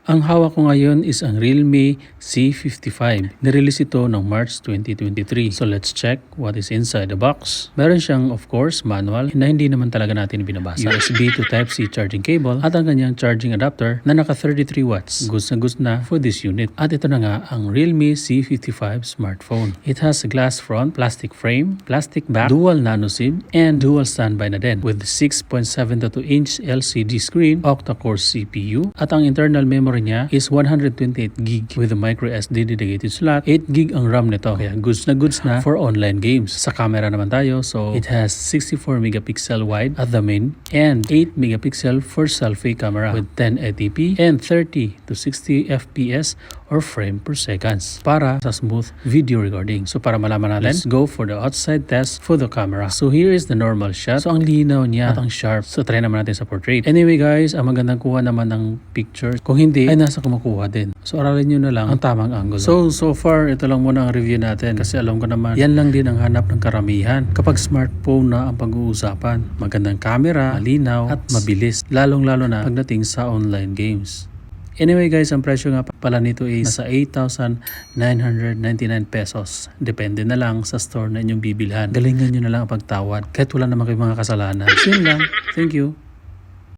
Ang hawak ko ngayon is ang Realme C55. Nirelease ito noong March 2023. So let's check what is inside the box. Meron siyang of course manual na hindi naman talaga natin binabasa. USB to Type-C charging cable at ang kanyang charging adapter na naka 33 watts. Goods na for this unit. At ito na nga ang Realme C55 smartphone. It has a glass front, plastic frame, plastic back, dual nano SIM, and dual standby na din with 6.72-inch LCD screen, octa-core CPU, at ang internal memory niya is 128 gig with a micro SD dedicated slot. 8 gig ang RAM nito, kaya goods na for online games. Sa camera naman tayo, so it has 64 megapixel wide at the main and 8 megapixel for selfie camera with 1080p and 30 to 60 fps or frame per seconds para sa smooth video recording. So para malaman natin, let's go for the outside test for the camera. So here is the normal shot. So ang linaw niya at ang sharp. So try naman natin sa portrait. Anyway guys, ang magandang kuha naman ng picture. Kung hindi, ay nasa kumukuha din. So aralin nyo na lang ang tamang angle. So far, ito lang muna ang review natin kasi alam ko naman, yan lang din ang hanap ng karamihan. Kapag smartphone na ang pag-uusapan, magandang camera, malinaw, at mabilis. Lalong-lalo na pagdating sa online games. Anyway guys, ang presyo nga pala nito is nasa 8,999 pesos. Depende na lang sa store na inyong bibilhan. Galingan nyo na lang ang pagtawad kahit wala naman kayong mga kasalanan. So yun lang. Thank you.